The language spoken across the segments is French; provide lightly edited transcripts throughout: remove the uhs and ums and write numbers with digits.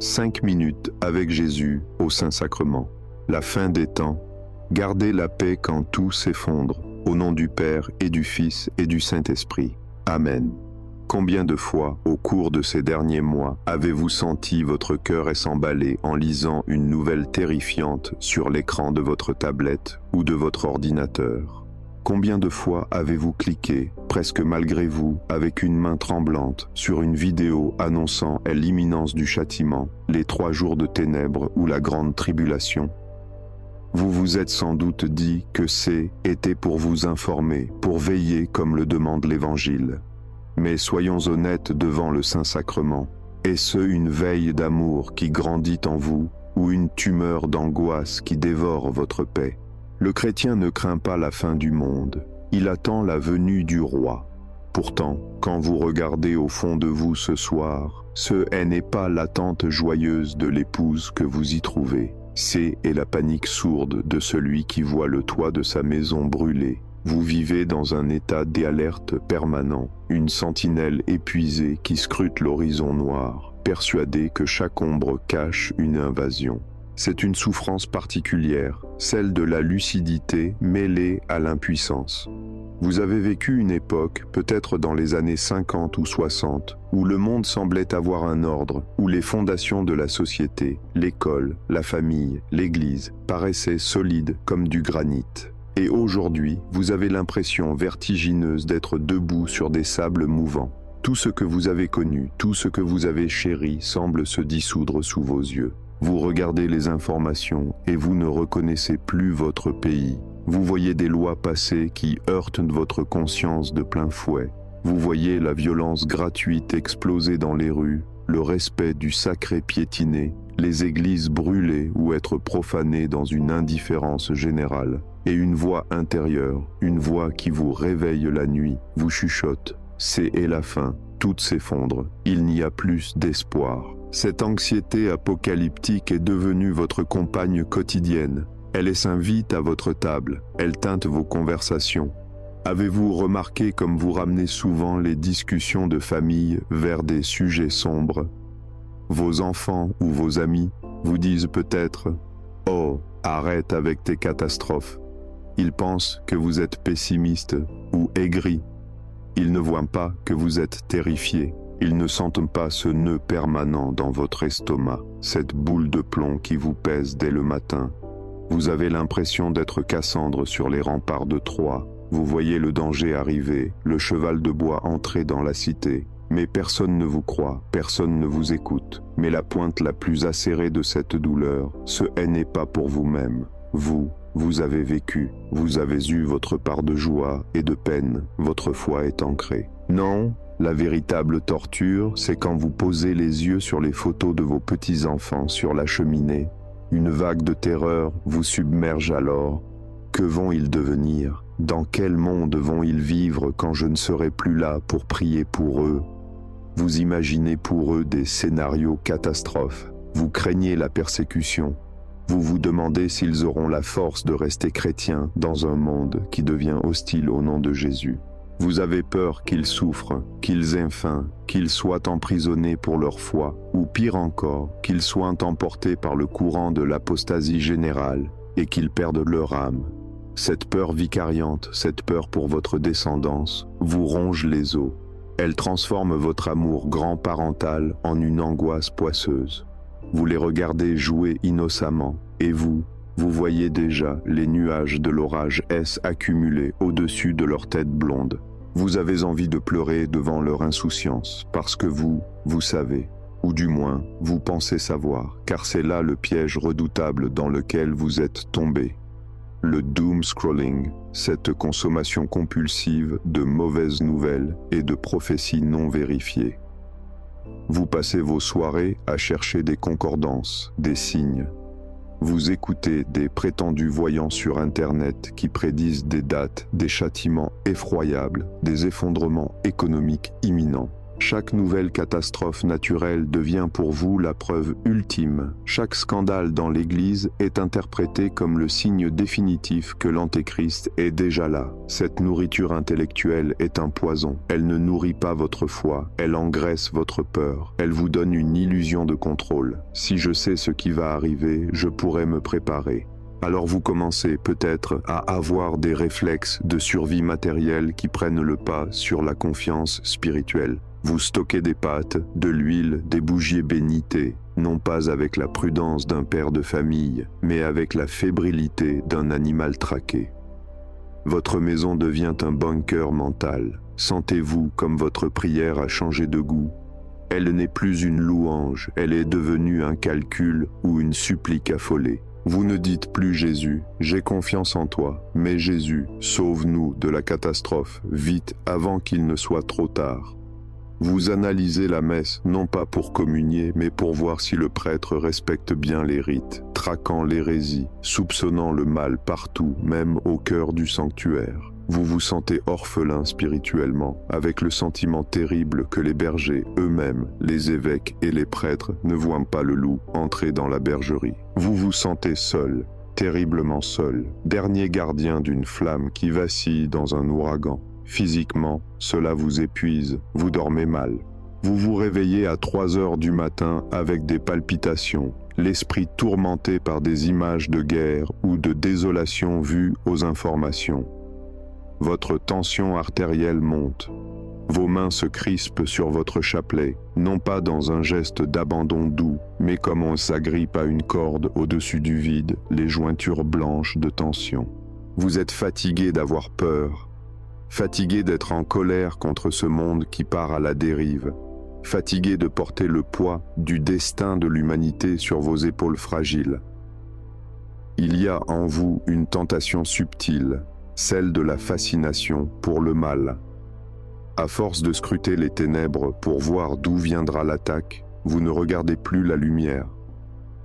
5 minutes avec Jésus au Saint-Sacrement. La fin des temps. Gardez la paix quand tout s'effondre. Au nom du Père et du Fils et du Saint-Esprit. Amen. Combien de fois, au cours de ces derniers mois, avez-vous senti votre cœur s'emballer en lisant une nouvelle terrifiante sur l'écran de votre tablette ou de votre ordinateur? Combien de fois avez-vous cliqué, presque malgré vous, avec une main tremblante, sur une vidéo annonçant l'imminence du châtiment, les 3 jours de ténèbres ou la grande tribulation? Vous vous êtes sans doute dit que était pour vous informer, pour veiller comme le demande l'Évangile. Mais soyons honnêtes devant le Saint-Sacrement. Est-ce une veille d'amour qui grandit en vous, ou une tumeur d'angoisse qui dévore votre paix? Le chrétien ne craint pas la fin du monde, il attend la venue du roi. Pourtant, quand vous regardez au fond de vous ce soir, ce n'est pas l'attente joyeuse de l'épouse que vous y trouvez, c'est la panique sourde de celui qui voit le toit de sa maison brûler. Vous vivez dans un état d'alerte permanent, une sentinelle épuisée qui scrute l'horizon noir, persuadée que chaque ombre cache une invasion. C'est une souffrance particulière, celle de la lucidité mêlée à l'impuissance. Vous avez vécu une époque, peut-être dans les années 50 ou 60, où le monde semblait avoir un ordre, où les fondations de la société, l'école, la famille, l'église, paraissaient solides comme du granit. Et aujourd'hui, vous avez l'impression vertigineuse d'être debout sur des sables mouvants. Tout ce que vous avez connu, tout ce que vous avez chéri semble se dissoudre sous vos yeux. Vous regardez les informations et vous ne reconnaissez plus votre pays. Vous voyez des lois passées qui heurtent votre conscience de plein fouet. Vous voyez la violence gratuite exploser dans les rues, le respect du sacré piétiné, les églises brûlées ou être profanées dans une indifférence générale. Et une voix intérieure, une voix qui vous réveille la nuit, vous chuchote. C'est la fin, tout s'effondre, il n'y a plus d'espoir. Cette anxiété apocalyptique est devenue votre compagne quotidienne. Elle s'invite à votre table, elle teinte vos conversations. Avez-vous remarqué comme vous ramenez souvent les discussions de famille vers des sujets sombres? Vos enfants ou vos amis vous disent peut-être « Oh, arrête avec tes catastrophes ». Ils pensent que vous êtes pessimiste ou aigri. Ils ne voient pas que vous êtes terrifié. Ils ne sentent pas ce nœud permanent dans votre estomac, cette boule de plomb qui vous pèse dès le matin. Vous avez l'impression d'être Cassandre sur les remparts de Troie. Vous voyez le danger arriver, le cheval de bois entrer dans la cité. Mais personne ne vous croit, personne ne vous écoute. Mais la pointe la plus acérée de cette douleur, ce n'est pas pour vous-même. Vous avez vécu, vous avez eu votre part de joie et de peine, votre foi est ancrée. Non, la véritable torture, c'est quand vous posez les yeux sur les photos de vos petits-enfants sur la cheminée. Une vague de terreur vous submerge alors. Que vont-ils devenir? Dans quel monde vont-ils vivre quand je ne serai plus là pour prier pour eux? Vous imaginez pour eux des scénarios catastrophes. Vous craignez la persécution. Vous vous demandez s'ils auront la force de rester chrétiens dans un monde qui devient hostile au nom de Jésus. Vous avez peur qu'ils souffrent, qu'ils aient faim, qu'ils soient emprisonnés pour leur foi, ou pire encore, qu'ils soient emportés par le courant de l'apostasie générale et qu'ils perdent leur âme. Cette peur vicariante, cette peur pour votre descendance, vous ronge les os. Elle transforme votre amour grand-parental en une angoisse poisseuse. Vous les regardez jouer innocemment, et vous voyez déjà les nuages de l'orage accumulés au-dessus de leur tête blonde. Vous avez envie de pleurer devant leur insouciance, parce que vous savez, ou du moins, vous pensez savoir, car c'est là le piège redoutable dans lequel vous êtes tombé. Le doom scrolling, cette consommation compulsive de mauvaises nouvelles et de prophéties non vérifiées. Vous passez vos soirées à chercher des concordances, des signes. Vous écoutez des prétendus voyants sur Internet qui prédisent des dates, des châtiments effroyables, des effondrements économiques imminents. Chaque nouvelle catastrophe naturelle devient pour vous la preuve ultime. Chaque scandale dans l'Église est interprété comme le signe définitif que l'Antéchrist est déjà là. Cette nourriture intellectuelle est un poison. Elle ne nourrit pas votre foi, elle engraisse votre peur. Elle vous donne une illusion de contrôle. Si je sais ce qui va arriver, je pourrais me préparer. Alors vous commencez peut-être à avoir des réflexes de survie matérielle qui prennent le pas sur la confiance spirituelle. Vous stockez des pâtes, de l'huile, des bougies bénitées, non pas avec la prudence d'un père de famille, mais avec la fébrilité d'un animal traqué. Votre maison devient un bunker mental. Sentez-vous comme votre prière a changé de goût. Elle n'est plus une louange, elle est devenue un calcul ou une supplique affolée. Vous ne dites plus Jésus, j'ai confiance en toi, mais Jésus, sauve-nous de la catastrophe, vite avant qu'il ne soit trop tard. Vous analysez la messe, non pas pour communier, mais pour voir si le prêtre respecte bien les rites, traquant l'hérésie, soupçonnant le mal partout, même au cœur du sanctuaire. Vous vous sentez orphelin spirituellement, avec le sentiment terrible que les bergers eux-mêmes, les évêques et les prêtres ne voient pas le loup entrer dans la bergerie. Vous vous sentez seul, terriblement seul, dernier gardien d'une flamme qui vacille dans un ouragan. Physiquement, cela vous épuise, vous dormez mal. Vous vous réveillez à 3 heures du matin avec des palpitations, l'esprit tourmenté par des images de guerre ou de désolation vues aux informations. Votre tension artérielle monte. Vos mains se crispent sur votre chapelet, non pas dans un geste d'abandon doux, mais comme on s'agrippe à une corde au-dessus du vide, les jointures blanches de tension. Vous êtes fatigué d'avoir peur, fatigué d'être en colère contre ce monde qui part à la dérive, fatigué de porter le poids du destin de l'humanité sur vos épaules fragiles. Il y a en vous une tentation subtile, celle de la fascination pour le mal. À force de scruter les ténèbres pour voir d'où viendra l'attaque, vous ne regardez plus la lumière.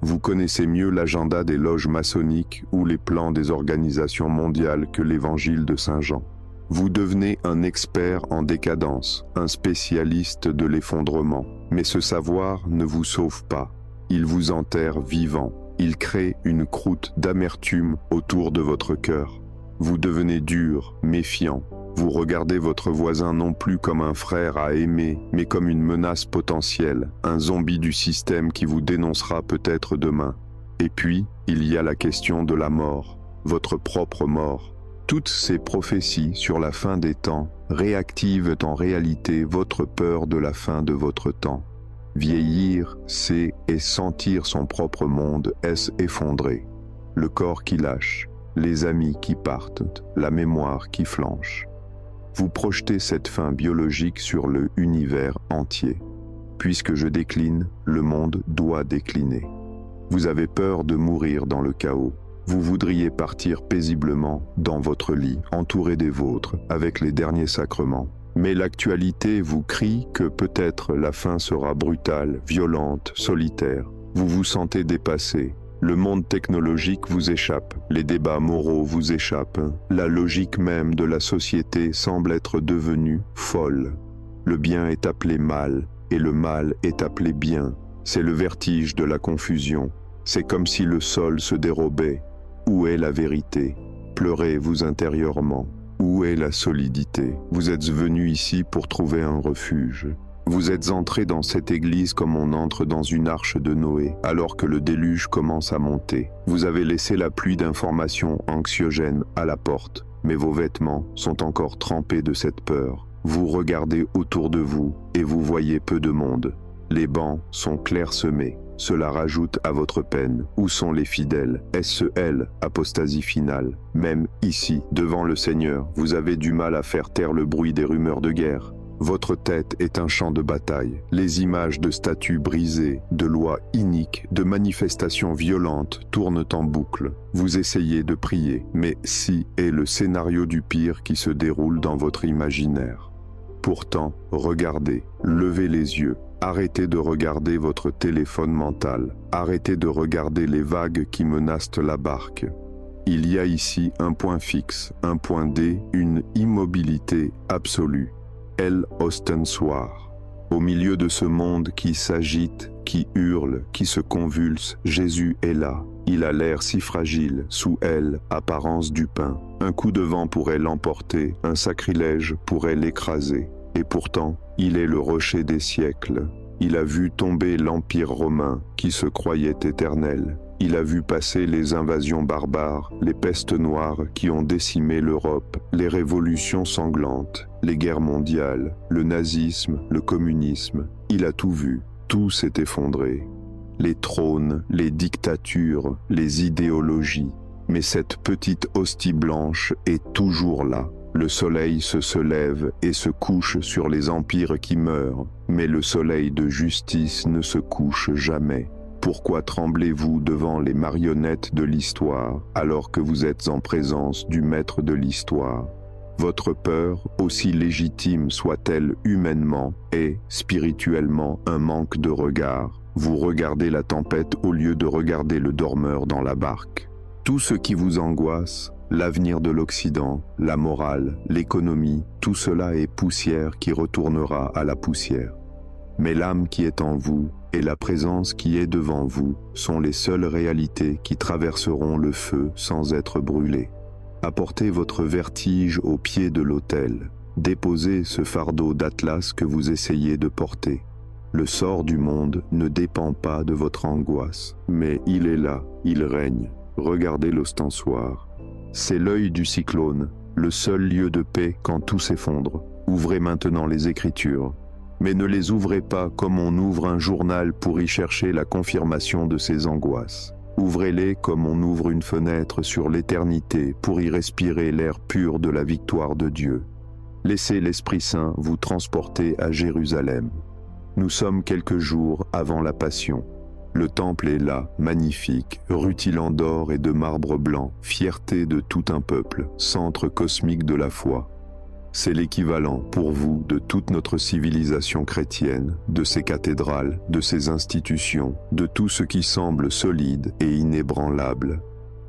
Vous connaissez mieux l'agenda des loges maçonniques ou les plans des organisations mondiales que l'évangile de Saint Jean. Vous devenez un expert en décadence, un spécialiste de l'effondrement. Mais ce savoir ne vous sauve pas. Il vous enterre vivant. Il crée une croûte d'amertume autour de votre cœur. Vous devenez dur, méfiant. Vous regardez votre voisin non plus comme un frère à aimer, mais comme une menace potentielle, un zombie du système qui vous dénoncera peut-être demain. Et puis, il y a la question de la mort, votre propre mort. Toutes ces prophéties sur la fin des temps réactivent en réalité votre peur de la fin de votre temps. Vieillir, c'est et sentir son propre monde est effondré. Le corps qui lâche, les amis qui partent, la mémoire qui flanche. Vous projetez cette fin biologique sur le univers entier. Puisque je décline, le monde doit décliner. Vous avez peur de mourir dans le chaos. Vous voudriez partir paisiblement dans votre lit, entouré des vôtres, avec les derniers sacrements. Mais l'actualité vous crie que peut-être la fin sera brutale, violente, solitaire. Vous vous sentez dépassé. Le monde technologique vous échappe, les débats moraux vous échappent. La logique même de la société semble être devenue folle. Le bien est appelé mal, et le mal est appelé bien. C'est le vertige de la confusion. C'est comme si le sol se dérobait. Où est la vérité? Pleurez-vous intérieurement. Où est la solidité? Vous êtes venu ici pour trouver un refuge. Vous êtes entré dans cette église comme on entre dans une arche de Noé, alors que le déluge commence à monter. Vous avez laissé la pluie d'informations anxiogènes à la porte, mais vos vêtements sont encore trempés de cette peur. Vous regardez autour de vous et vous voyez peu de monde. Les bancs sont clairsemés. Cela rajoute à votre peine. Où sont les fidèles? Est-ce elle, apostasie finale? Même ici, devant le Seigneur, vous avez du mal à faire taire le bruit des rumeurs de guerre. Votre tête est un champ de bataille. Les images de statues brisées, de lois iniques, de manifestations violentes tournent en boucle. Vous essayez de prier, mais si est le scénario du pire qui se déroule dans votre imaginaire. Pourtant, regardez, levez les yeux. Arrêtez de regarder votre téléphone mental. Arrêtez de regarder les vagues qui menacent la barque. Il y a ici un point fixe, un point D, une immobilité absolue. El Ostensoir. Au milieu de ce monde qui s'agite, qui hurle, qui se convulse, Jésus est là. Il a l'air si fragile, sous elle, apparence du pain. Un coup de vent pourrait l'emporter, un sacrilège pourrait l'écraser. Et pourtant, il est le rocher des siècles. Il a vu tomber l'Empire romain, qui se croyait éternel. Il a vu passer les invasions barbares, les pestes noires qui ont décimé l'Europe, les révolutions sanglantes, les guerres mondiales, le nazisme, le communisme. Il a tout vu, tout s'est effondré. Les trônes, les dictatures, les idéologies. Mais cette petite hostie blanche est toujours là. Le soleil se lève et se couche sur les empires qui meurent, mais le soleil de justice ne se couche jamais. Pourquoi tremblez-vous devant les marionnettes de l'histoire alors que vous êtes en présence du maître de l'histoire? Votre peur, aussi légitime soit-elle humainement, est, spirituellement, un manque de regard. Vous regardez la tempête au lieu de regarder le dormeur dans la barque. Tout ce qui vous angoisse, l'avenir de l'Occident, la morale, l'économie, tout cela est poussière qui retournera à la poussière. Mais l'âme qui est en vous et la présence qui est devant vous sont les seules réalités qui traverseront le feu sans être brûlées. Apportez votre vertige au pied de l'autel. Déposez ce fardeau d'atlas que vous essayez de porter. Le sort du monde ne dépend pas de votre angoisse, mais il est là, il règne. Regardez l'ostensoir. C'est l'œil du cyclone, le seul lieu de paix quand tout s'effondre. Ouvrez maintenant les Écritures. Mais ne les ouvrez pas comme on ouvre un journal pour y chercher la confirmation de ses angoisses. Ouvrez-les comme on ouvre une fenêtre sur l'éternité pour y respirer l'air pur de la victoire de Dieu. Laissez l'Esprit Saint vous transporter à Jérusalem. Nous sommes quelques jours avant la Passion. Le temple est là, magnifique, rutilant d'or et de marbre blanc, fierté de tout un peuple, centre cosmique de la foi. C'est l'équivalent, pour vous, de toute notre civilisation chrétienne, de ses cathédrales, de ses institutions, de tout ce qui semble solide et inébranlable.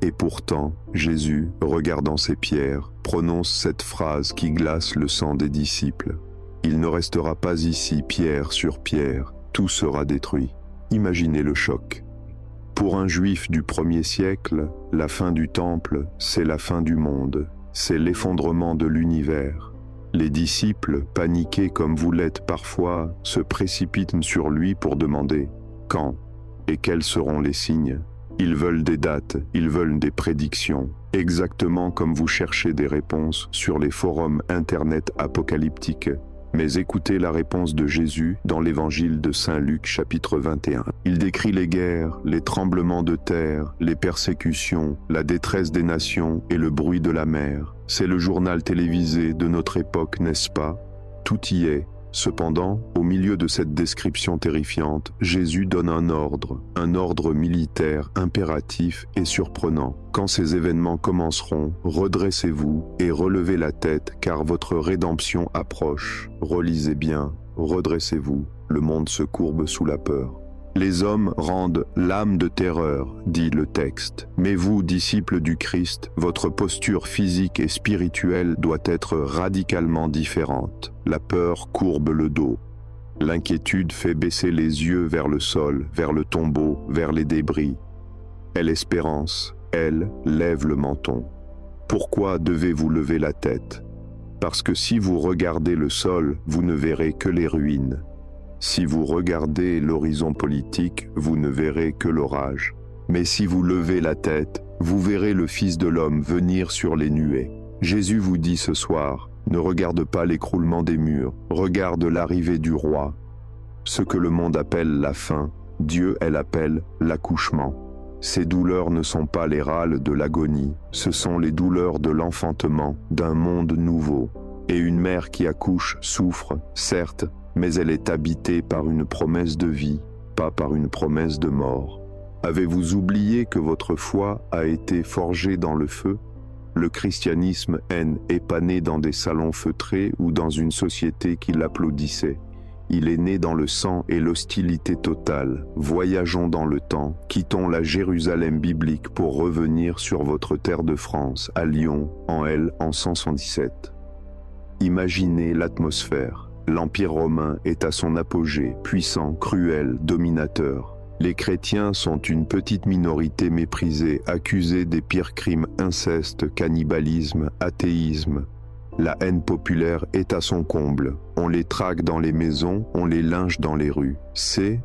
Et pourtant, Jésus, regardant ces pierres, prononce cette phrase qui glace le sang des disciples. « Il ne restera pas ici pierre sur pierre, tout sera détruit. » Imaginez le choc. Pour un juif du 1er siècle, la fin du temple, c'est la fin du monde, c'est l'effondrement de l'univers. Les disciples, paniqués comme vous l'êtes parfois, se précipitent sur lui pour demander « Quand et quels seront les signes ?» Ils veulent des dates, ils veulent des prédictions, exactement comme vous cherchez des réponses sur les forums internet apocalyptiques. Mais écoutez la réponse de Jésus dans l'évangile de Saint Luc chapitre 21. Il décrit les guerres, les tremblements de terre, les persécutions, la détresse des nations et le bruit de la mer. C'est le journal télévisé de notre époque, n'est-ce pas? Tout y est. Cependant, au milieu de cette description terrifiante, Jésus donne un ordre militaire impératif et surprenant. Quand ces événements commenceront, redressez-vous et relevez la tête car votre rédemption approche. Relisez bien, redressez-vous, le monde se courbe sous la peur. Les hommes rendent l'âme de terreur, dit le texte. Mais vous, disciples du Christ, votre posture physique et spirituelle doit être radicalement différente. La peur courbe le dos. L'inquiétude fait baisser les yeux vers le sol, vers le tombeau, vers les débris. Et l'espérance, elle, lève le menton. Pourquoi devez-vous lever la tête? Parce que si vous regardez le sol, vous ne verrez que les ruines. Si vous regardez l'horizon politique, vous ne verrez que l'orage. Mais si vous levez la tête, vous verrez le Fils de l'homme venir sur les nuées. Jésus vous dit ce soir, ne regarde pas l'écroulement des murs, regarde l'arrivée du roi. Ce que le monde appelle la fin, Dieu elle appelle l'accouchement. Ces douleurs ne sont pas les râles de l'agonie, ce sont les douleurs de l'enfantement, d'un monde nouveau. Et une mère qui accouche souffre, certes, mais elle est habitée par une promesse de vie, pas par une promesse de mort. Avez-vous oublié que votre foi a été forgée dans le feu? Le christianisme est pas né dans des salons feutrés ou dans une société qui l'applaudissait. Il est né dans le sang et l'hostilité totale. Voyageons dans le temps, quittons la Jérusalem biblique pour revenir sur votre terre de France, à Lyon, en 177. Imaginez l'atmosphère. L'Empire romain est à son apogée, puissant, cruel, dominateur. Les chrétiens sont une petite minorité méprisée, accusée des pires crimes: inceste, cannibalisme, athéisme. La haine populaire est à son comble. On les traque dans les maisons, on les lynche dans les rues. C'est,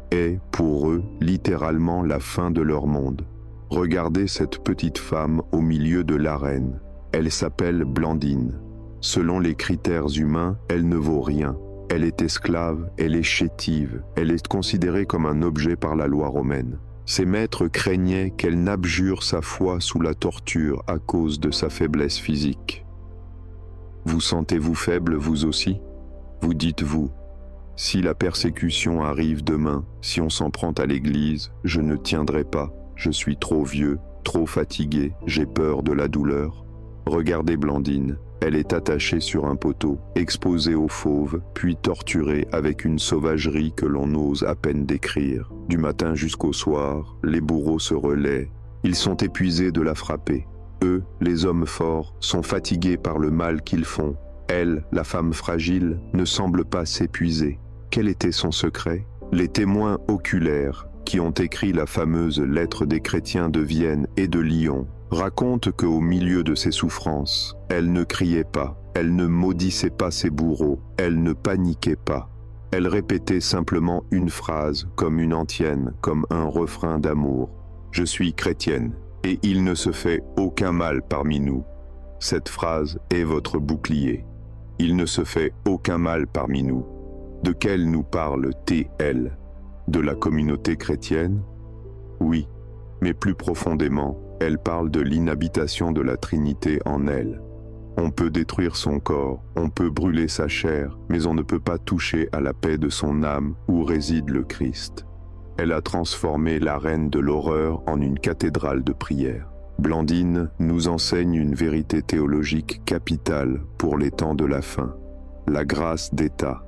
pour eux, littéralement la fin de leur monde. Regardez cette petite femme au milieu de l'arène. Elle s'appelle Blandine. Selon les critères humains, elle ne vaut rien. Elle est esclave, elle est chétive, elle est considérée comme un objet par la loi romaine. Ses maîtres craignaient qu'elle n'abjure sa foi sous la torture à cause de sa faiblesse physique. Vous sentez-vous faible, vous aussi? Vous dites-vous, si la persécution arrive demain, si on s'en prend à l'Église, je ne tiendrai pas, je suis trop vieux, trop fatigué, j'ai peur de la douleur. Regardez Blandine. Elle est attachée sur un poteau, exposée aux fauves, puis torturée avec une sauvagerie que l'on ose à peine décrire. Du matin jusqu'au soir, les bourreaux se relaient. Ils sont épuisés de la frapper. Eux, les hommes forts, sont fatigués par le mal qu'ils font. Elle, la femme fragile, ne semble pas s'épuiser. Quel était son secret? Les témoins oculaires, qui ont écrit la fameuse lettre des chrétiens de Vienne et de Lyon, raconte qu'au milieu de ses souffrances, elle ne criait pas, elle ne maudissait pas ses bourreaux, elle ne paniquait pas. Elle répétait simplement une phrase, comme une antienne, comme un refrain d'amour. « Je suis chrétienne, et il ne se fait aucun mal parmi nous. » Cette phrase est votre bouclier. Il ne se fait aucun mal parmi nous. De quelle nous parle-t-elle? De la communauté chrétienne? Oui, mais plus profondément, elle parle de l'inhabitation de la Trinité en elle. On peut détruire son corps, on peut brûler sa chair, mais on ne peut pas toucher à la paix de son âme où réside le Christ. Elle a transformé l'arène de l'horreur en une cathédrale de prière. Blandine nous enseigne une vérité théologique capitale pour les temps de la fin, la grâce d'État.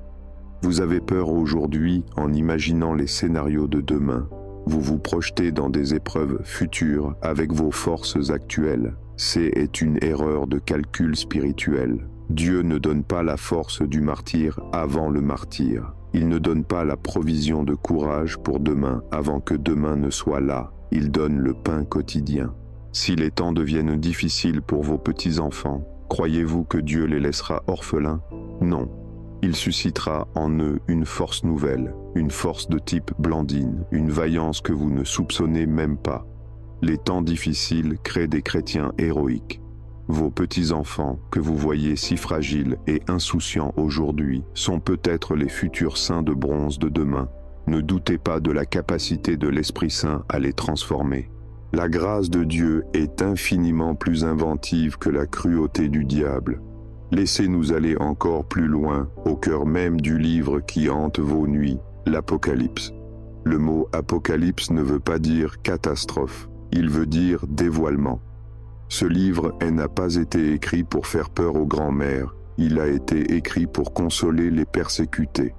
Vous avez peur aujourd'hui en imaginant les scénarios de demain. Vous vous projetez dans des épreuves futures avec vos forces actuelles. C'est une erreur de calcul spirituel. Dieu ne donne pas la force du martyr avant le martyr. Il ne donne pas la provision de courage pour demain avant que demain ne soit là. Il donne le pain quotidien. Si les temps deviennent difficiles pour vos petits-enfants, croyez-vous que Dieu les laissera orphelins? Non. Il suscitera en eux une force nouvelle, une force de type Blandine, une vaillance que vous ne soupçonnez même pas. Les temps difficiles créent des chrétiens héroïques. Vos petits-enfants, que vous voyez si fragiles et insouciants aujourd'hui, sont peut-être les futurs saints de bronze de demain. Ne doutez pas de la capacité de l'Esprit Saint à les transformer. La grâce de Dieu est infiniment plus inventive que la cruauté du diable. Laissez-nous aller encore plus loin, au cœur même du livre qui hante vos nuits, l'Apocalypse. Le mot Apocalypse ne veut pas dire catastrophe, il veut dire dévoilement. Ce livre n'a pas été écrit pour faire peur aux grands-mères, il a été écrit pour consoler les persécutés.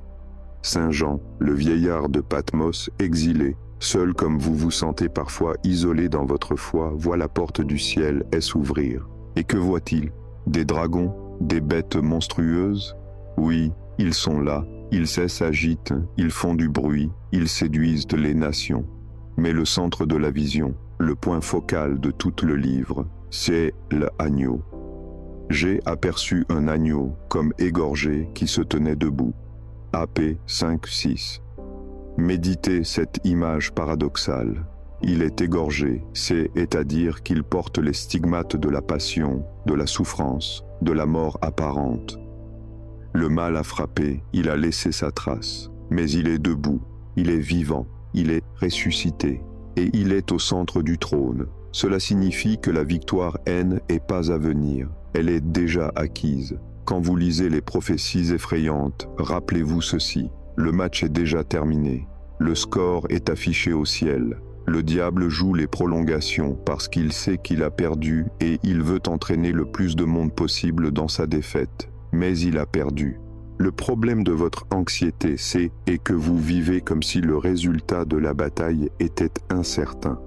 Saint Jean, le vieillard de Patmos, exilé, seul comme vous vous sentez parfois isolé dans votre foi, voit la porte du ciel s'ouvrir. Et que voit-il? Des dragons? Des bêtes monstrueuses? Oui, ils sont là, ils s'agitent, ils font du bruit, ils séduisent les nations. Mais le centre de la vision, le point focal de tout le livre, c'est l'agneau. J'ai aperçu un agneau comme égorgé qui se tenait debout. AP 5-6. Méditez cette image paradoxale. Il est égorgé, c'est-à-dire qu'il porte les stigmates de la passion, de la souffrance, de la mort apparente. Le mal a frappé, il a laissé sa trace, mais il est debout, il est vivant, il est ressuscité, et il est au centre du trône. Cela signifie que la victoire n'est pas à venir, elle est déjà acquise. Quand vous lisez les prophéties effrayantes, rappelez-vous ceci, le match est déjà terminé, le score est affiché au ciel. Le diable joue les prolongations parce qu'il sait qu'il a perdu et il veut entraîner le plus de monde possible dans sa défaite. Mais il a perdu. Le problème de votre anxiété, c'est que vous vivez comme si le résultat de la bataille était incertain.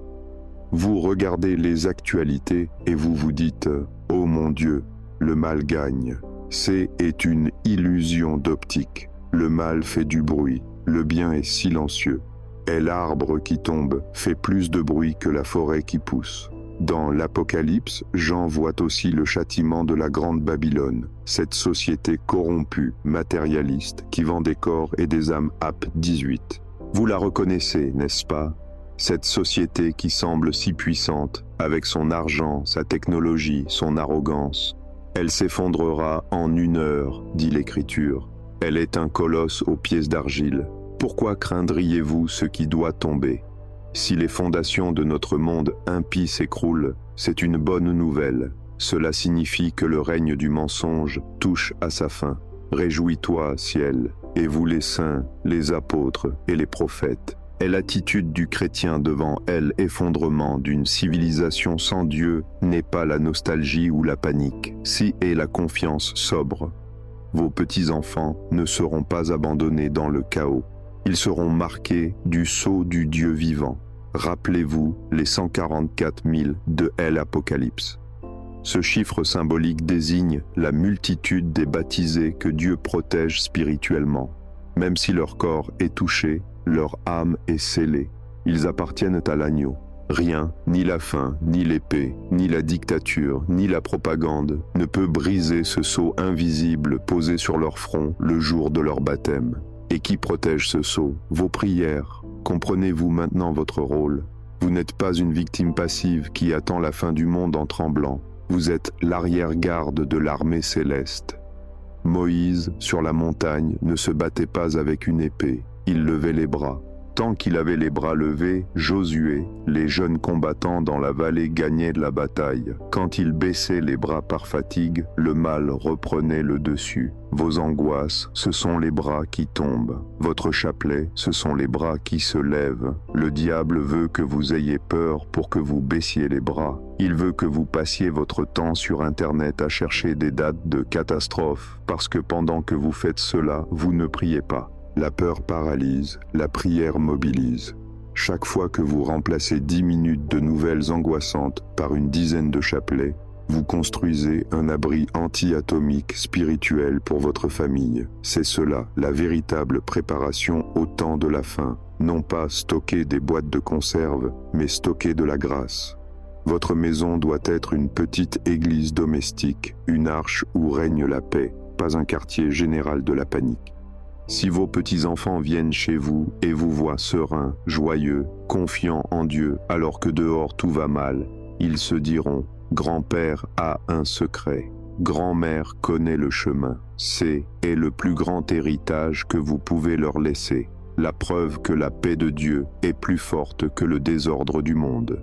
Vous regardez les actualités et vous vous dites « Oh mon Dieu, le mal gagne ». C'est une illusion d'optique. Le mal fait du bruit, le bien est silencieux. Et l'arbre qui tombe fait plus de bruit que la forêt qui pousse. Dans l'Apocalypse, Jean voit aussi le châtiment de la grande Babylone, cette société corrompue, matérialiste, qui vend des corps et des âmes. Ap 18. Vous la reconnaissez, n'est-ce pas? Cette société qui semble si puissante, avec son argent, sa technologie, son arrogance. Elle s'effondrera en 1 heure, dit l'Écriture. Elle est un colosse aux pieds d'argile. Pourquoi craindriez-vous ce qui doit tomber? Si les fondations de notre monde impie s'écroulent, c'est une bonne nouvelle. Cela signifie que le règne du mensonge touche à sa fin. Réjouis-toi, ciel, et vous les saints, les apôtres et les prophètes. Et l'attitude du chrétien devant l'effondrement d'une civilisation sans Dieu n'est pas la nostalgie ou la panique, si est la confiance sobre. Vos petits-enfants ne seront pas abandonnés dans le chaos. Ils seront marqués du sceau du Dieu vivant. Rappelez-vous les 144 000 de l'Apocalypse. Ce chiffre symbolique désigne la multitude des baptisés que Dieu protège spirituellement. Même si leur corps est touché, leur âme est scellée. Ils appartiennent à l'agneau. Rien, ni la faim, ni l'épée, ni la dictature, ni la propagande, ne peut briser ce sceau invisible posé sur leur front le jour de leur baptême. Et qui protège ce sceau? Vos prières. Comprenez-vous maintenant votre rôle? Vous n'êtes pas une victime passive qui attend la fin du monde en tremblant. Vous êtes l'arrière-garde de l'armée céleste. Moïse, sur la montagne, ne se battait pas avec une épée, il levait les bras. Tant qu'il avait les bras levés, Josué, les jeunes combattants dans la vallée gagnaient la bataille. Quand il baissait les bras par fatigue, le mal reprenait le dessus. Vos angoisses, ce sont les bras qui tombent. Votre chapelet, ce sont les bras qui se lèvent. Le diable veut que vous ayez peur pour que vous baissiez les bras. Il veut que vous passiez votre temps sur Internet à chercher des dates de catastrophe, parce que pendant que vous faites cela, vous ne priez pas. La peur paralyse, la prière mobilise. Chaque fois que vous remplacez 10 minutes de nouvelles angoissantes par une dizaine de chapelets, vous construisez un abri anti-atomique spirituel pour votre famille. C'est cela, la véritable préparation au temps de la fin. Non pas stocker des boîtes de conserve, mais stocker de la grâce. Votre maison doit être une petite église domestique, une arche où règne la paix, pas un quartier général de la panique. Si vos petits-enfants viennent chez vous et vous voient serein, joyeux, confiant en Dieu, alors que dehors tout va mal, ils se diront « Grand-père a un secret, grand-mère connaît le chemin. C'est le plus grand héritage que vous pouvez leur laisser, la preuve que la paix de Dieu est plus forte que le désordre du monde. »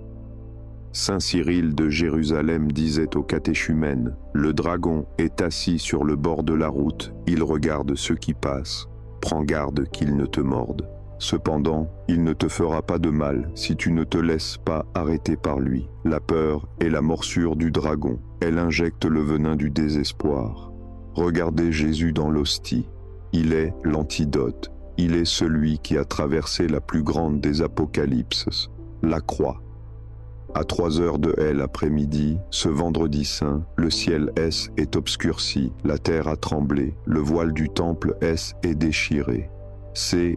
Saint Cyril de Jérusalem disait aux catéchumènes « Le dragon est assis sur le bord de la route, il regarde ceux qui passent. Prends garde qu'il ne te morde. Cependant, il ne te fera pas de mal si tu ne te laisses pas arrêter par lui. La peur est la morsure du dragon, elle injecte le venin du désespoir. Regardez Jésus dans l'hostie. Il est l'antidote, il est celui qui a traversé la plus grande des apocalypses, la croix. À 3 heures de l'après-midi, ce vendredi saint, le ciel est obscurci, la terre a tremblé, le voile du temple est déchiré.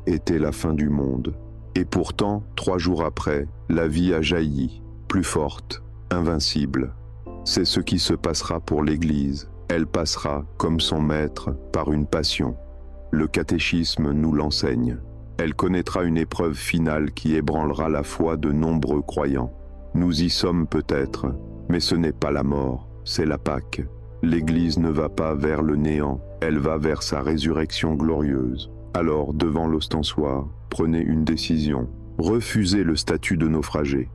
Était la fin du monde. Et pourtant, 3 jours après, la vie a jailli, plus forte, invincible. C'est ce qui se passera pour l'Église. Elle passera, comme son maître, par une passion. Le catéchisme nous l'enseigne. Elle connaîtra une épreuve finale qui ébranlera la foi de nombreux croyants. Nous y sommes peut-être, mais ce n'est pas la mort, c'est la Pâque. L'Église ne va pas vers le néant, elle va vers sa résurrection glorieuse. Alors, devant l'ostensoir, prenez une décision. Refusez le statut de naufragé.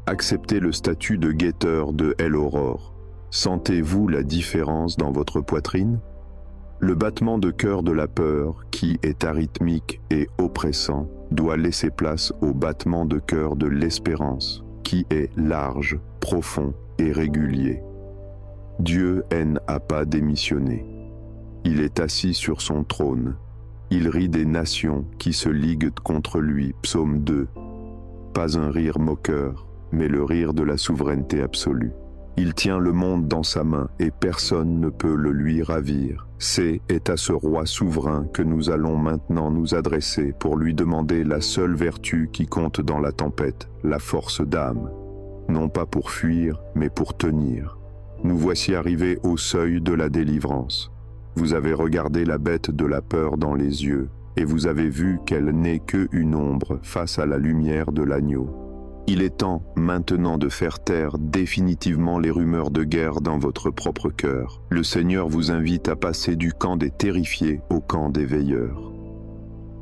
Acceptez le statut de guetteur de l'aurore. Sentez-vous la différence dans votre poitrine? Le battement de cœur de la peur, qui est arythmique et oppressant, doit laisser place au battement de cœur de l'espérance, qui est large, profond et régulier. Dieu n'a pas démissionné. Il est assis sur son trône. Il rit des nations qui se liguent contre lui. Psaume 2. Pas un rire moqueur, mais le rire de la souveraineté absolue. Il tient le monde dans sa main et personne ne peut le lui ravir. C'est à ce roi souverain que nous allons maintenant nous adresser pour lui demander la seule vertu qui compte dans la tempête, la force d'âme. Non pas pour fuir, mais pour tenir. Nous voici arrivés au seuil de la délivrance. Vous avez regardé la bête de la peur dans les yeux, et vous avez vu qu'elle n'est qu'une ombre face à la lumière de l'agneau. Il est temps maintenant de faire taire définitivement les rumeurs de guerre dans votre propre cœur. Le Seigneur vous invite à passer du camp des terrifiés au camp des veilleurs.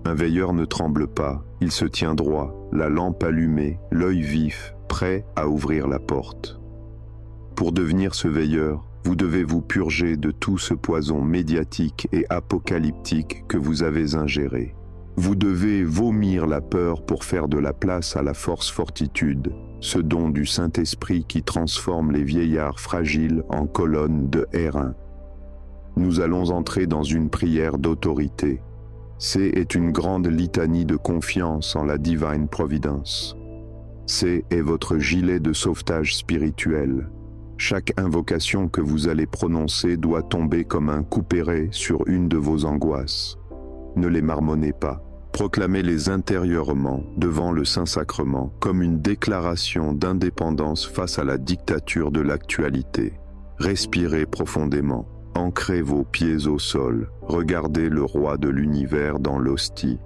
Un veilleur ne tremble pas, il se tient droit, la lampe allumée, l'œil vif, prêt à ouvrir la porte. Pour devenir ce veilleur, vous devez vous purger de tout ce poison médiatique et apocalyptique que vous avez ingéré. Vous devez vomir la peur pour faire de la place à la force fortitude, ce don du Saint-Esprit qui transforme les vieillards fragiles en colonnes de airain. Nous allons entrer dans une prière d'autorité. C'est une grande litanie de confiance en la Divine Providence. C'est votre gilet de sauvetage spirituel. Chaque invocation que vous allez prononcer doit tomber comme un couperet sur une de vos angoisses. Ne les marmonnez pas. Proclamez-les intérieurement devant le Saint-Sacrement comme une déclaration d'indépendance face à la dictature de l'actualité. Respirez profondément, ancrez vos pieds au sol, regardez le roi de l'univers dans l'hostie.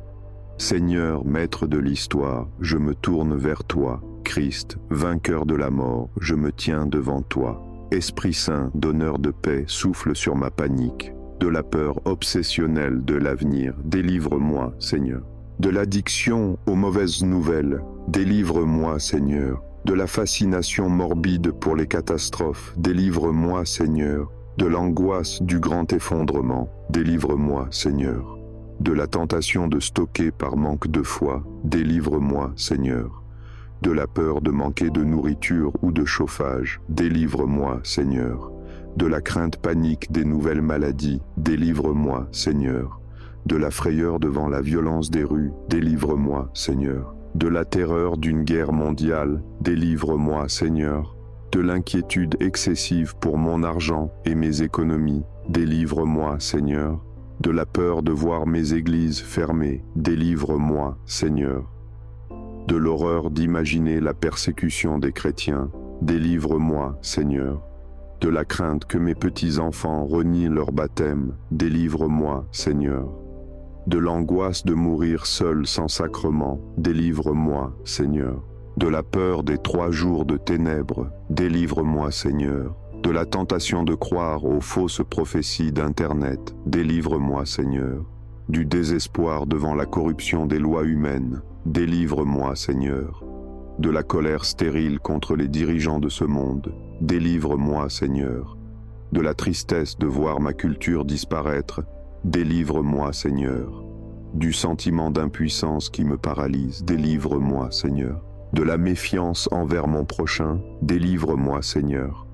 Seigneur, maître de l'histoire, je me tourne vers toi. Christ, vainqueur de la mort, je me tiens devant toi. Esprit Saint, donneur de paix, souffle sur ma panique. De la peur obsessionnelle de l'avenir, délivre-moi, Seigneur. De l'addiction aux mauvaises nouvelles, délivre-moi, Seigneur. De la fascination morbide pour les catastrophes, délivre-moi, Seigneur. De l'angoisse du grand effondrement, délivre-moi, Seigneur. De la tentation de stocker par manque de foi, délivre-moi, Seigneur. De la peur de manquer de nourriture ou de chauffage, délivre-moi, Seigneur. De la crainte panique des nouvelles maladies, délivre-moi, Seigneur. De la frayeur devant la violence des rues, délivre-moi, Seigneur. De la terreur d'une guerre mondiale, délivre-moi, Seigneur. De l'inquiétude excessive pour mon argent et mes économies, délivre-moi, Seigneur. De la peur de voir mes églises fermées, délivre-moi, Seigneur. De l'horreur d'imaginer la persécution des chrétiens, délivre-moi, Seigneur. De la crainte que mes petits-enfants renient leur baptême, délivre-moi, Seigneur. De l'angoisse de mourir seul sans sacrement, délivre-moi, Seigneur. De la peur des 3 jours de ténèbres, délivre-moi, Seigneur. De la tentation de croire aux fausses prophéties d'Internet, délivre-moi, Seigneur. Du désespoir devant la corruption des lois humaines, délivre-moi, Seigneur. De la colère stérile contre les dirigeants de ce monde, délivre-moi, Seigneur. De la tristesse de voir ma culture disparaître, délivre-moi, Seigneur. Du sentiment d'impuissance qui me paralyse, délivre-moi, Seigneur. De la méfiance envers mon prochain, délivre-moi, Seigneur.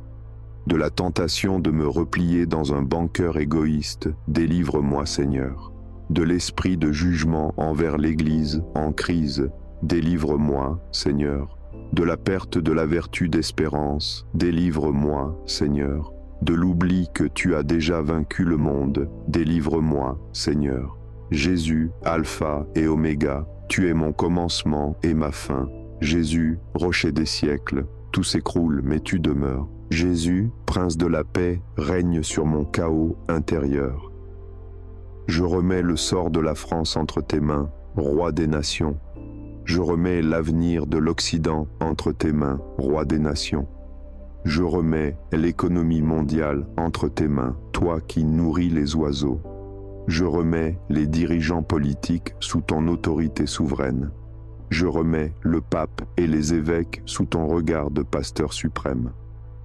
De la tentation de me replier dans un banqueur égoïste, délivre-moi, Seigneur. De l'esprit de jugement envers l'Église en crise, délivre-moi, Seigneur. De la perte de la vertu d'espérance, délivre-moi, Seigneur. De l'oubli que tu as déjà vaincu le monde, délivre-moi, Seigneur. Jésus, Alpha et Oméga, tu es mon commencement et ma fin. Jésus, rocher des siècles, tout s'écroule mais tu demeures. Jésus, prince de la paix, règne sur mon chaos intérieur. Je remets le sort de la France entre tes mains, roi des nations. Je remets l'avenir de l'Occident entre tes mains, roi des nations. Je remets l'économie mondiale entre tes mains, toi qui nourris les oiseaux. Je remets les dirigeants politiques sous ton autorité souveraine. Je remets le pape et les évêques sous ton regard de pasteur suprême.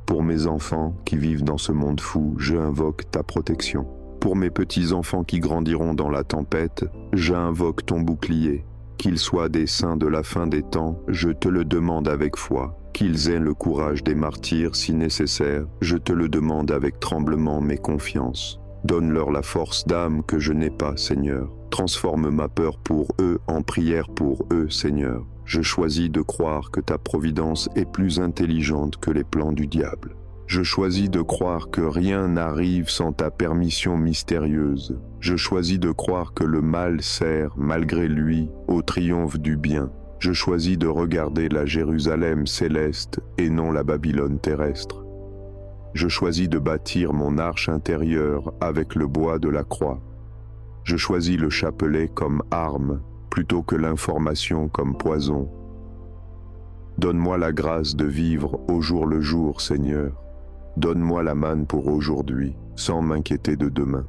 Pour mes enfants qui vivent dans ce monde fou, je invoque ta protection. Pour mes petits-enfants qui grandiront dans la tempête, j'invoque ton bouclier. Qu'ils soient des saints de la fin des temps, je te le demande avec foi. Qu'ils aient le courage des martyrs si nécessaire, je te le demande avec tremblement mais confiance. Donne-leur la force d'âme que je n'ai pas, Seigneur. Transforme ma peur pour eux en prière pour eux, Seigneur. Je choisis de croire que ta providence est plus intelligente que les plans du diable. Je choisis de croire que rien n'arrive sans ta permission mystérieuse. Je choisis de croire que le mal sert, malgré lui, au triomphe du bien. Je choisis de regarder la Jérusalem céleste et non la Babylone terrestre. Je choisis de bâtir mon arche intérieure avec le bois de la croix. Je choisis le chapelet comme arme plutôt que l'information comme poison. Donne-moi la grâce de vivre au jour le jour, Seigneur. Donne-moi la manne pour aujourd'hui, sans m'inquiéter de demain.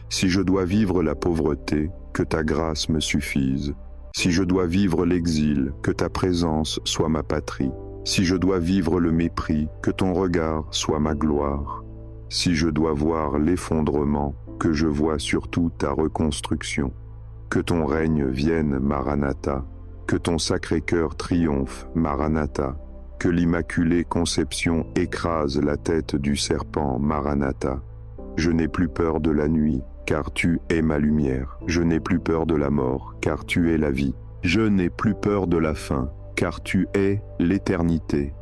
Si je dois vivre la pauvreté, que ta grâce me suffise. Si je dois vivre l'exil, que ta présence soit ma patrie. Si je dois vivre le mépris, que ton regard soit ma gloire. Si je dois voir l'effondrement, que je vois surtout ta reconstruction. Que ton règne vienne, Maranatha. Que ton Sacré-Cœur triomphe, Maranatha. Que l'Immaculée Conception écrase la tête du serpent, Maranatha. Je n'ai plus peur de la nuit, car tu es ma lumière. Je n'ai plus peur de la mort, car tu es la vie. Je n'ai plus peur de la faim, car tu es l'éternité.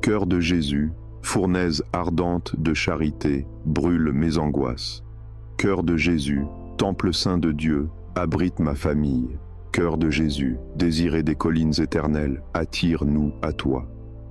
Cœur de Jésus, fournaise ardente de charité, brûle mes angoisses. Cœur de Jésus, temple saint de Dieu, abrite ma famille. Cœur de Jésus, désiré des collines éternelles, attire-nous à toi.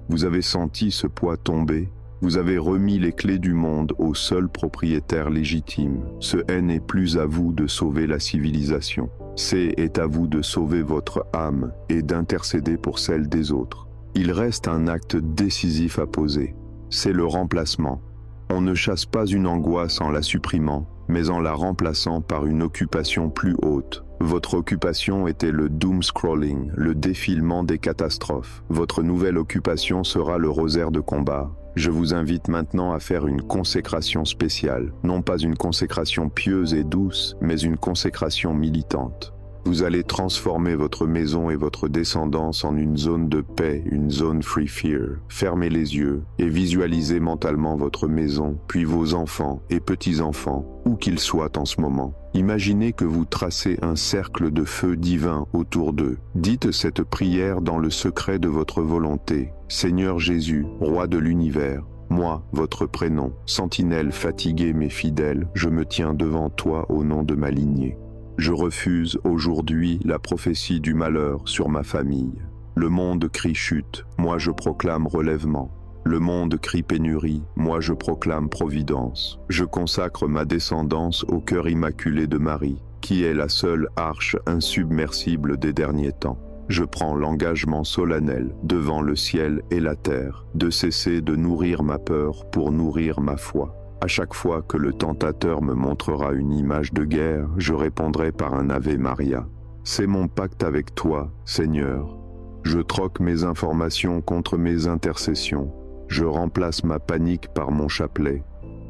Vous avez senti ce poids tomber, vous avez remis les clés du monde au seul propriétaire légitime. Ce n'est plus à vous de sauver la civilisation, c'est à vous de sauver votre âme et d'intercéder pour celle des autres. Il reste un acte décisif à poser, c'est le remplacement. On ne chasse pas une angoisse en la supprimant, mais en la remplaçant par une occupation plus haute. Votre occupation était le doom scrolling, le défilement des catastrophes. Votre nouvelle occupation sera le rosaire de combat. Je vous invite maintenant à faire une consécration spéciale, non pas une consécration pieuse et douce, mais une consécration militante. Vous allez transformer votre maison et votre descendance en une zone de paix, une zone free fear. Fermez les yeux et visualisez mentalement votre maison, puis vos enfants et petits-enfants, où qu'ils soient en ce moment. Imaginez que vous tracez un cercle de feu divin autour d'eux. Dites cette prière dans le secret de votre volonté. Seigneur Jésus, roi de l'univers, moi, votre prénom, sentinelle fatiguée mais fidèle, je me tiens devant toi au nom de ma lignée. Je refuse aujourd'hui la prophétie du malheur sur ma famille. Le monde crie chute, moi je proclame relèvement. Le monde crie pénurie, moi je proclame providence. Je consacre ma descendance au cœur immaculé de Marie, qui est la seule arche insubmersible des derniers temps. Je prends l'engagement solennel devant le ciel et la terre de cesser de nourrir ma peur pour nourrir ma foi. À chaque fois que le tentateur me montrera une image de guerre, je répondrai par un Ave Maria. C'est mon pacte avec toi, Seigneur. Je troque mes informations contre mes intercessions. Je remplace ma panique par mon chapelet.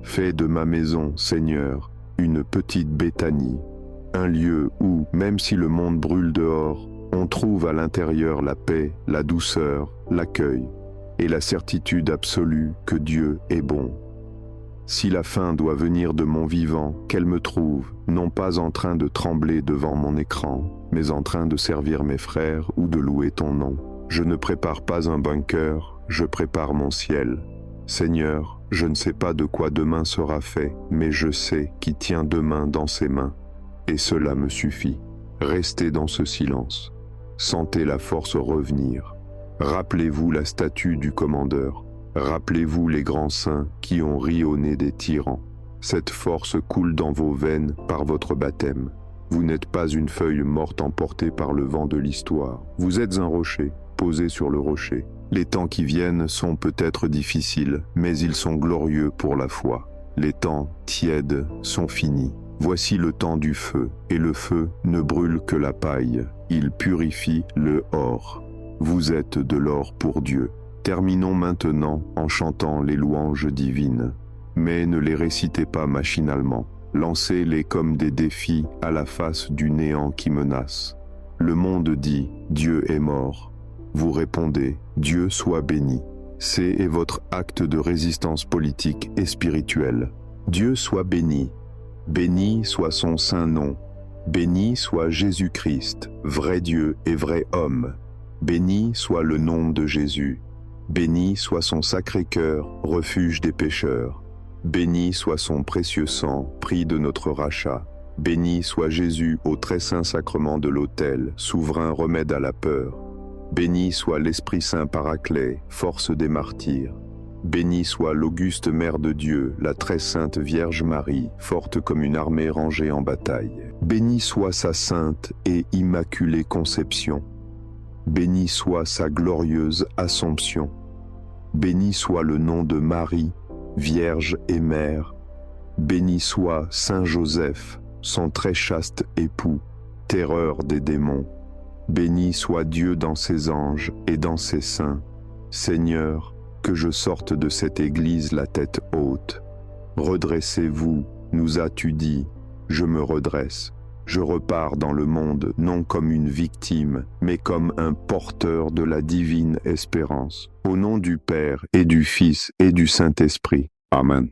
Fais de ma maison, Seigneur, une petite Béthanie, un lieu où, même si le monde brûle dehors, on trouve à l'intérieur la paix, la douceur, l'accueil et la certitude absolue que Dieu est bon. Si la fin doit venir de mon vivant, qu'elle me trouve, non pas en train de trembler devant mon écran, mais en train de servir mes frères ou de louer ton nom. Je ne prépare pas un bunker, je prépare mon ciel. Seigneur, je ne sais pas de quoi demain sera fait, mais je sais qui tient demain dans ses mains. Et cela me suffit. Restez dans ce silence. Sentez la force revenir. Rappelez-vous la statue du commandeur. Rappelez-vous les grands saints qui ont ri au nez des tyrans. Cette force coule dans vos veines par votre baptême. Vous n'êtes pas une feuille morte emportée par le vent de l'histoire. Vous êtes un rocher, posé sur le rocher. Les temps qui viennent sont peut-être difficiles, mais ils sont glorieux pour la foi. Les temps tièdes sont finis. Voici le temps du feu, et le feu ne brûle que la paille. Il purifie le or. Vous êtes de l'or pour Dieu. Terminons maintenant en chantant les louanges divines. Mais ne les récitez pas machinalement. Lancez-les comme des défis à la face du néant qui menace. Le monde dit « Dieu est mort ». Vous répondez « Dieu soit béni ». C'est votre acte de résistance politique et spirituelle. Dieu soit béni. Béni soit son saint nom. Béni soit Jésus-Christ, vrai Dieu et vrai homme. Béni soit le nom de Jésus. Béni soit son sacré cœur, refuge des pécheurs. Béni soit son précieux sang, prix de notre rachat. Béni soit Jésus au très saint sacrement de l'autel, souverain remède à la peur. Béni soit l'Esprit Saint Paraclet, force des martyrs. Béni soit l'auguste Mère de Dieu, la très sainte Vierge Marie, forte comme une armée rangée en bataille. Béni soit sa sainte et immaculée conception. Béni soit sa glorieuse Assomption. Béni soit le nom de Marie, Vierge et Mère. Béni soit Saint Joseph, son très chaste époux, terreur des démons. Béni soit Dieu dans ses anges et dans ses saints. Seigneur, que je sorte de cette Église la tête haute. Redressez-vous, nous as-tu dit, je me redresse. Je repars dans le monde non comme une victime, mais comme un porteur de la divine espérance. Au nom du Père et du Fils et du Saint-Esprit. Amen.